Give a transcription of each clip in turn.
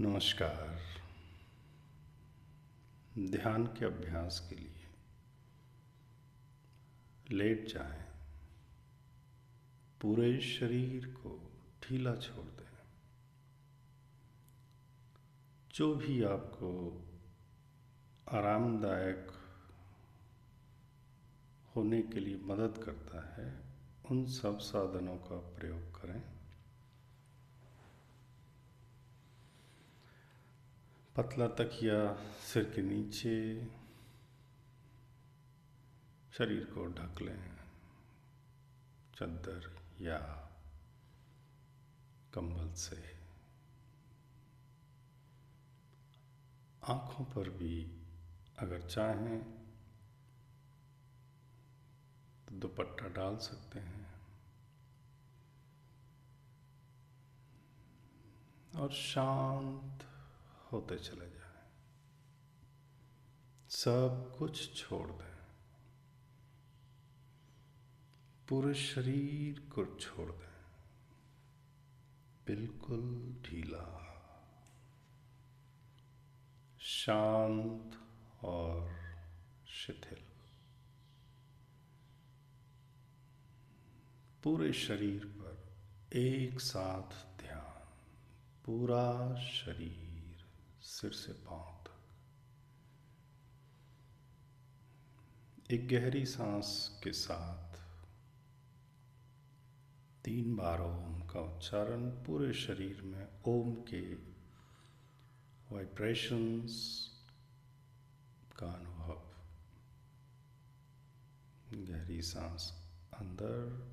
नमस्कार। ध्यान के अभ्यास के लिए लेट जाएं, पूरे शरीर को ढीला छोड़ दें। जो भी आपको आरामदायक होने के लिए मदद करता है, उन सब साधनों का प्रयोग करें। पतला तकिया सिर के नीचे, शरीर को ढक लें चादर या कंबल से। आँखों पर भी अगर चाहें तो दुपट्टा डाल सकते हैं और शांत होते चले जाएं। सब कुछ छोड़ दें, पूरे शरीर को छोड़ दें, बिल्कुल ढीला, शांत और शिथिल। पूरे शरीर पर एक साथ ध्यान, पूरा शरीर सिर से पांव तक। एक गहरी सांस के साथ 3 बार ओम का उच्चारण, पूरे शरीर में ओम के वाइब्रेशंस का अनुभव। गहरी सांस अंदर,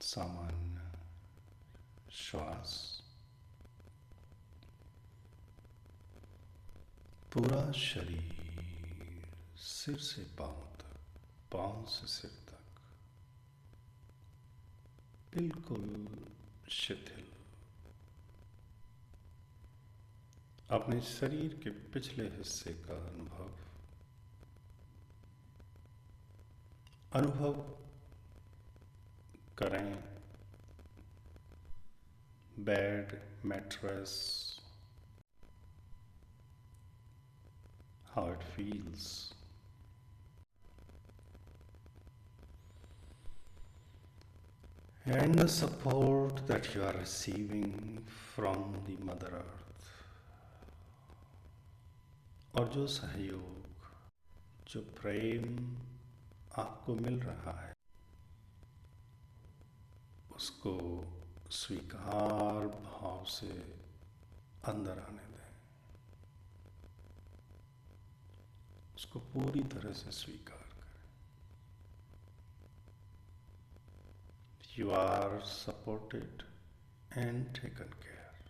सामान्य श्वास, पूरा शरीर सिर से पांव तक, पांव से सिर तक बिल्कुल शिथिल। अपने शरीर के पिछले हिस्से का अनुभव करें। Bed, mattress, how it feels. And the support that you are receiving from the Mother Earth. और जो सहयोग, जो प्रेम आपको मिल रहा है, उसको स्वीकार भाव से अंदर आने दें। उसको पूरी तरह से स्वीकार करें। You are supported and taken care.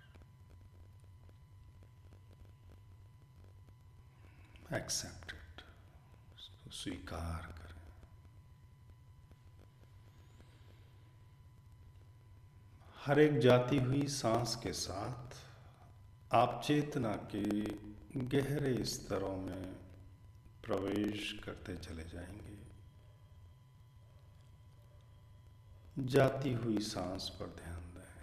Accept it. उसको स्वीकार करें। हर एक जाती हुई सांस के साथ आप चेतना के गहरे स्तरों में प्रवेश करते चले जाएंगे। जाती हुई सांस पर ध्यान दें,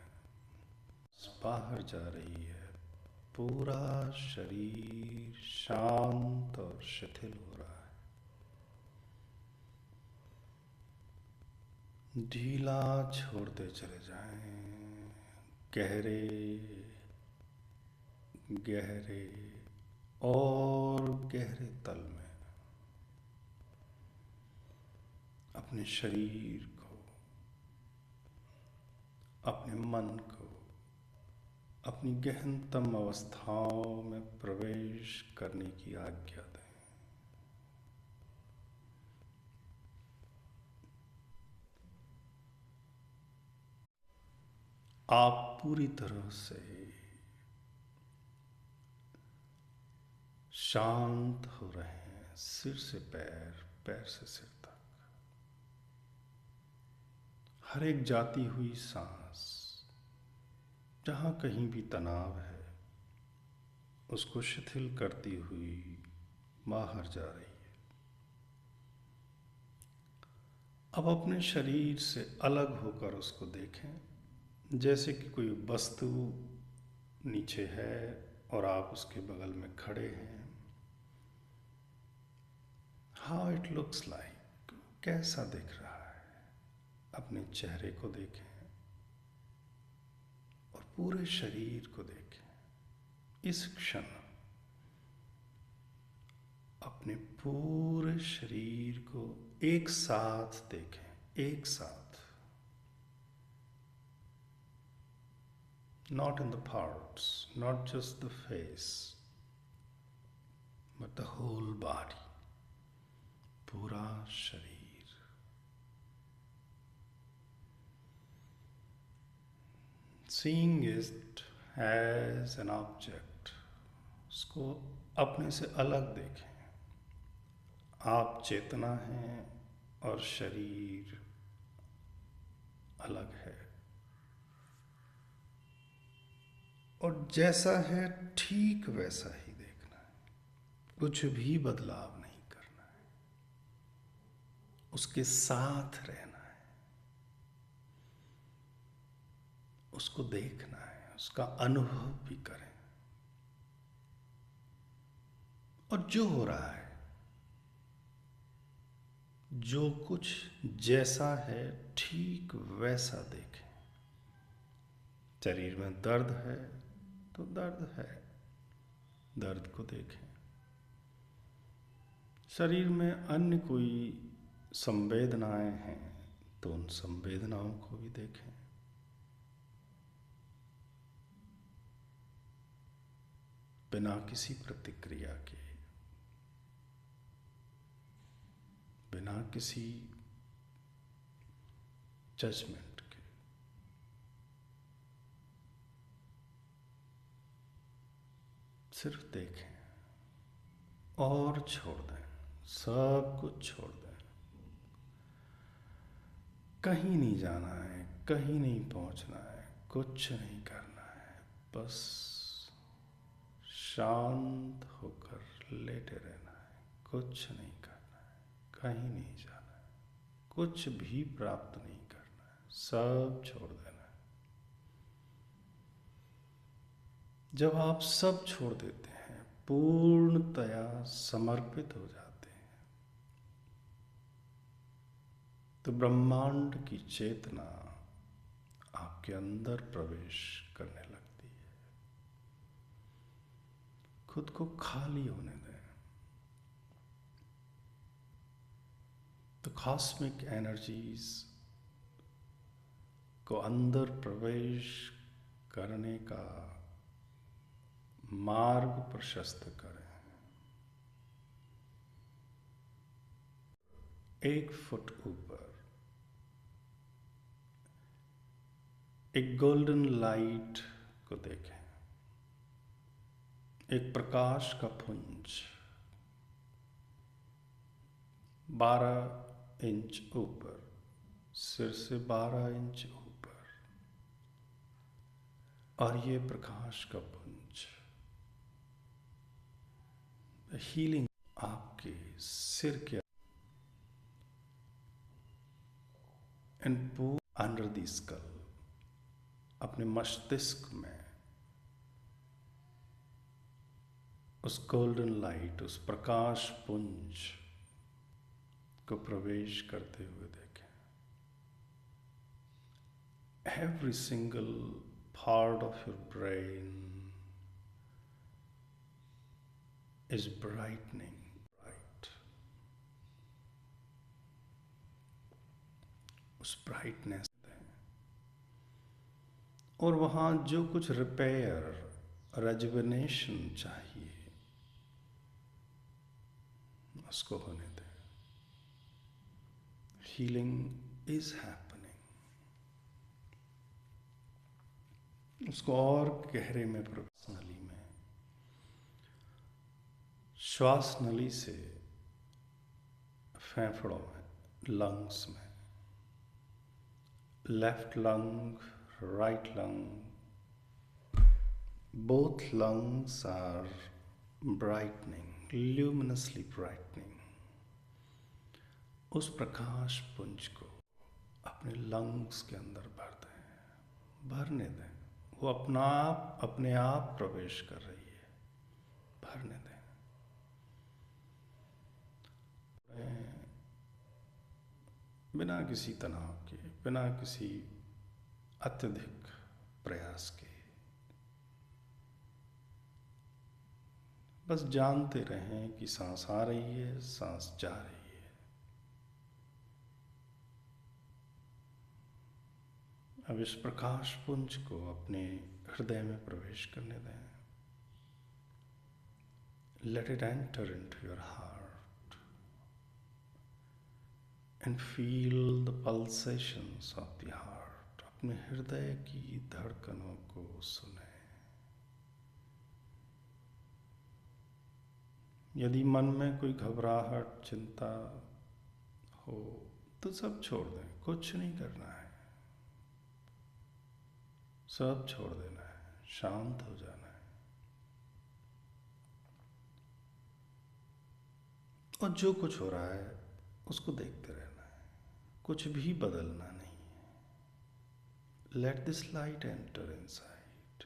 बाहर जा रही है, पूरा शरीर शांत और शिथिल हो रहा है। ढीला छोड़ते चले जाएं, गहरे गहरे और गहरे तल में अपने शरीर को अपने मन को अपनी गहनतम अवस्थाओं में प्रवेश करने की आज्ञा दें। आप पूरी तरह से शांत हो रहे हैं, सिर से पैर, पैर से सिर तक। हर एक जाती हुई सांस, जहाँ कहीं भी तनाव है, उसको शिथिल करती हुई बाहर जा रही है। अब अपने शरीर से अलग होकर उसको देखें, जैसे कि कोई वस्तु नीचे है और आप उसके बगल में खड़े हैं। हाउ इट लुक्स लाइक, कैसा दिख रहा है। अपने चेहरे को देखें और पूरे शरीर को देखें। इस क्षण अपने पूरे शरीर को एक साथ देखें, एक साथ। Not in the parts, not just the face, but the whole body, पूरा शरीर। Seeing it as an object, उसको अपने से अलग देखें। आप चेतना हैं और शरीर अलग है, और जैसा है ठीक वैसा ही देखना है, कुछ भी बदलाव नहीं करना है, उसके साथ रहना है, उसको देखना है, उसका अनुभव भी करें। और जो हो रहा है, जो कुछ जैसा है ठीक वैसा देखें। शरीर में दर्द है तो दर्द है, दर्द को देखें। शरीर में अन्य कोई संवेदनाएं हैं तो उन संवेदनाओं को भी देखें। बिना किसी प्रतिक्रिया के, बिना किसी जजमेंट के। सिर्फ देखें और छोड़ दें, सब कुछ छोड़ दें। कहीं नहीं जाना है, कहीं नहीं पहुंचना है, कुछ नहीं करना है, बस शांत होकर लेटे रहना है। कुछ नहीं करना है, कहीं नहीं जाना है, कुछ भी प्राप्त नहीं करना है, सब छोड़ देना है। जब आप सब छोड़ देते हैं, पूर्णतया समर्पित हो जाते हैं, तो ब्रह्मांड की चेतना आपके अंदर प्रवेश करने लगती है। खुद को खाली होने दें। तो कॉस्मिक एनर्जीज को अंदर प्रवेश करने का मार्ग प्रशस्त करें। 1 फुट ऊपर एक गोल्डन लाइट को देखें, एक प्रकाश का पुंज 12 इंच ऊपर, सिर से 12 इंच ऊपर, और ये प्रकाश का पुंज हीलिंग आपके सिर के अंडर द स्कल, अपने मस्तिष्क में उस गोल्डन लाइट, उस प्रकाश पुंज को प्रवेश करते हुए देखें। Every single part of your brain is brightening, right? उस ब्राइटनेस और वहाँ जो कुछ रिपेयर रेजुवेनेशन चाहिए उसको होने दें। Healing is happening. उसको और गहरे में प्रवेश नली में, श्वास नली से फेफड़ों में, लंग्स में, left lung, right lung, both lungs are brightening, luminously brightening. उस प्रकाश पुंज को अपने लंग्स के अंदर भर दें, भरने दें। वो अपने आप प्रवेश कर रही है, भरने दें। बिना किसी तनाव के, बिना किसी अत्यधिक प्रयास के, बस जानते रहें कि सांस आ रही है, सांस जा रही है। अब इस प्रकाश पुंज को अपने हृदय में प्रवेश करने दें। Let it enter into your heart and feel the pulsations of the heart. अपने हृदय की धड़कनों को सुने। यदि मन में कोई घबराहट, चिंता हो तो सब छोड़ दें, कुछ नहीं करना है, सब छोड़ देना है, शांत हो जाना है और जो कुछ हो रहा है उसको देखते रहना है, कुछ भी बदलना नहीं है। Let this light enter inside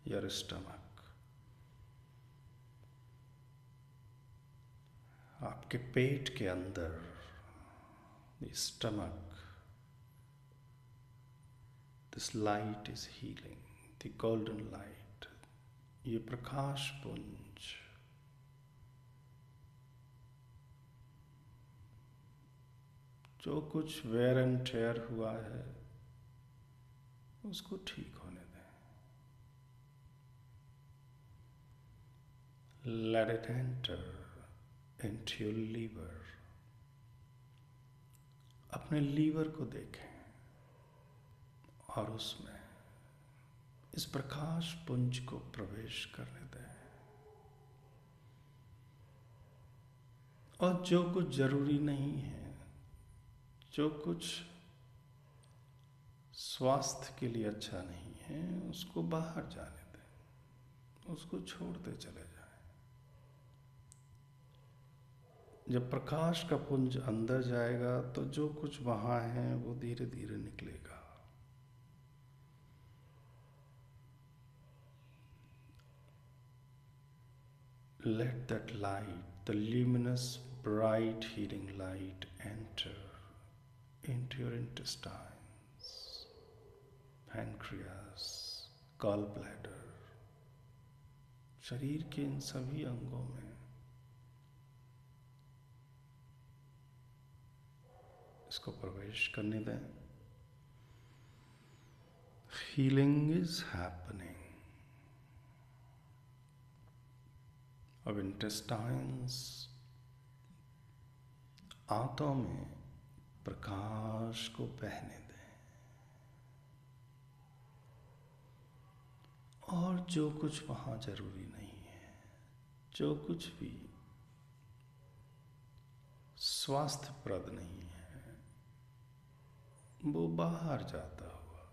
your stomach. आपके पेट के अंदर, the stomach, this light is healing, the golden light. ये प्रकाश पुंज जो कुछ वेयर एंड टेयर हुआ है उसको ठीक होने दें। Let it enter into your liver. अपने लीवर को देखें और उसमें इस प्रकाश पुंज को प्रवेश करने दें। और जो कुछ जरूरी नहीं है, जो कुछ स्वास्थ्य के लिए अच्छा नहीं है, उसको बाहर जाने दें, उसको छोड़ते चले जाएं। जब प्रकाश का पुंज अंदर जाएगा तो जो कुछ वहां है वो धीरे धीरे निकलेगा। Let that light, the luminous, bright, healing light enter into your intestines, pancreas, gallbladder, शरीर के इन सभी अंगों में इसको प्रवेश करने दें। Healing is happening. अब इंटेस्टाइन्स, आंतों में प्रकाश को बहने दें और जो कुछ वहां जरूरी नहीं है, जो कुछ भी स्वास्थ्यप्रद नहीं है, वो बाहर जाता हुआ,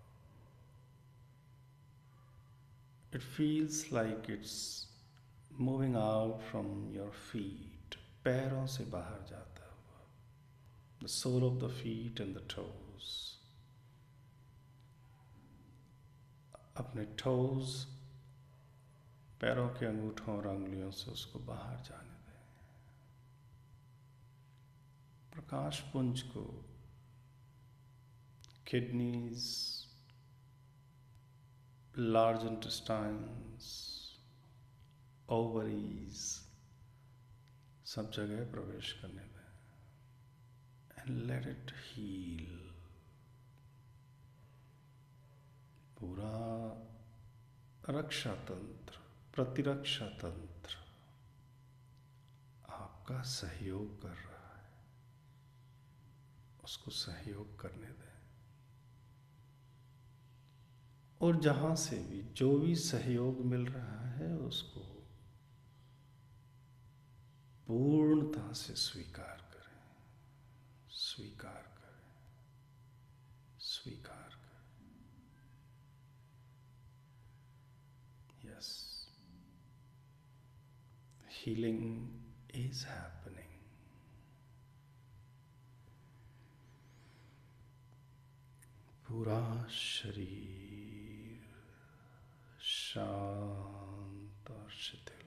it feels like it's moving out from your feet. पैरों से बाहर जाता हुआ, the sole of the feet and the toes. अपने टोज, पैरों के अंगूठों और अंगुलियों से उसको बाहर जाने दें। प्रकाश पुंज को किडनीज, लार्ज इंटेस्टाइन्स, ओवरीज, सब जगह प्रवेश करने दें एंड लेट इट हील। पूरा रक्षा तंत्र, प्रतिरक्षा तंत्र आपका सहयोग कर रहा है, उसको सहयोग करने दें। और जहां से भी जो भी सहयोग मिल रहा है उसको पूर्णता से स्वीकार करें, स्वीकार करें, स्वीकार करें। Yes, healing is happening. पूरा शरीर शांत और शिथिल,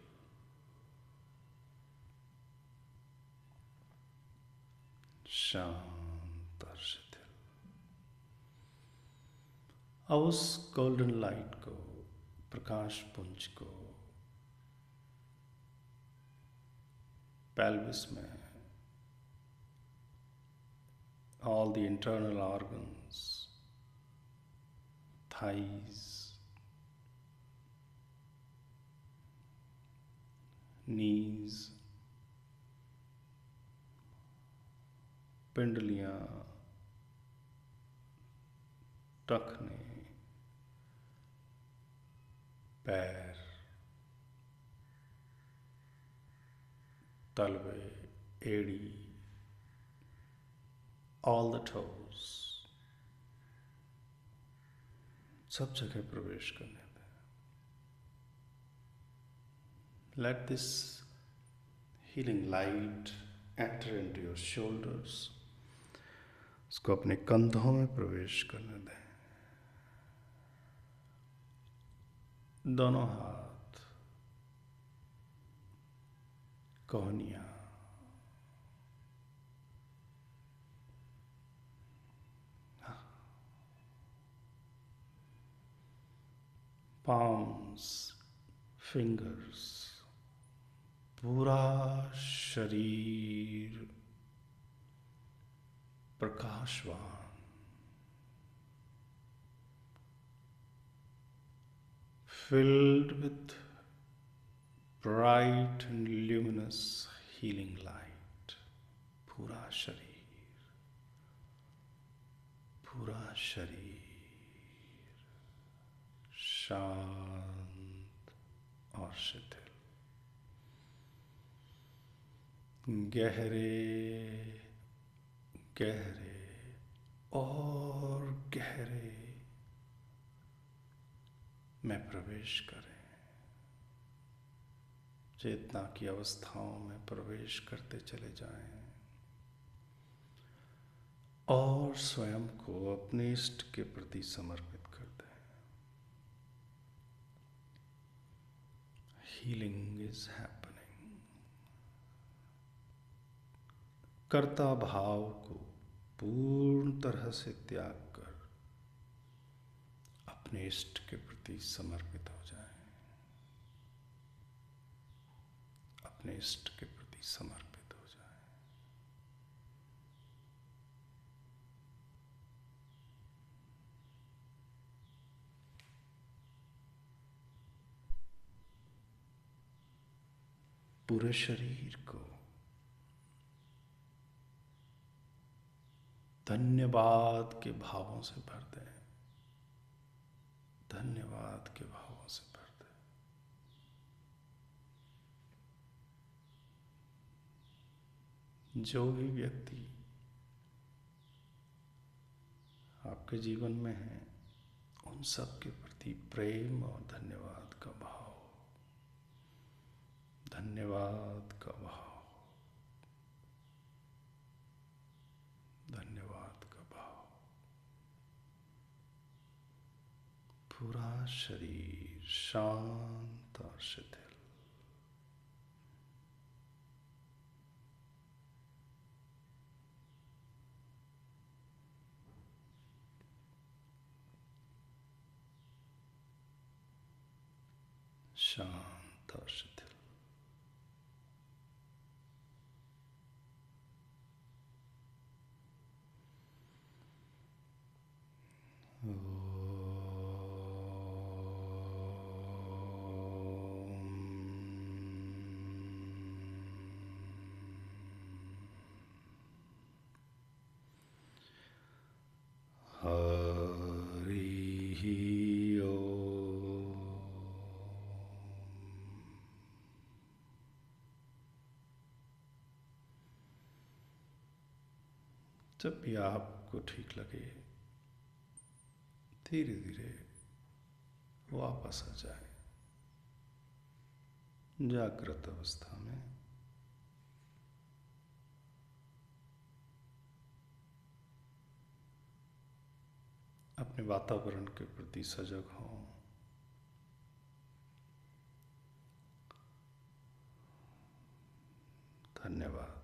शांत और शिथिल। अब उस गोल्डन लाइट को, प्रकाश पुंज को पेल्विस में, all the internal organs, thighs, knees, पिंडलियां, टखने, पैर, तलवे, एड़ी, all the toes, सब जगह प्रवेश करने दें। Let this healing light enter into your shoulders. उसको अपने कंधों में प्रवेश करने दें। दोनों हाथ, कोहनियां, palms, fingers, पूरा शरीर प्रकाशवान, filled with bright and luminous healing light. पूरा शरीर शांत और शिथिल, गहरे गहरे और गहरे में प्रवेश करें। चेतना की अवस्थाओं में प्रवेश करते चले जाएं और स्वयं को अपने इष्ट के प्रति समर्पित कर दें। Healing is happening. कर्ता भाव को पूर्ण तरह से त्याग कर अपने इष्ट के प्रति समर्पित हो जाएं, अपने इष्ट के प्रति समर्पित हो जाएं। पूरे शरीर को धन्यवाद के भावों से भर दें, धन्यवाद के भावों से भर दें। जो भी व्यक्ति आपके जीवन में है उन सब के प्रति प्रेम और धन्यवाद का भाव, धन्यवाद का भाव, धन्यवाद का भाव। पूरा शरीर शांत और शिथिल, शांत और शिथिल। ओम। जब भी आपको ठीक लगे धीरे धीरे वापस आ जाए जागृत अवस्था में। अपने वातावरण के प्रति सजग हों। धन्यवाद।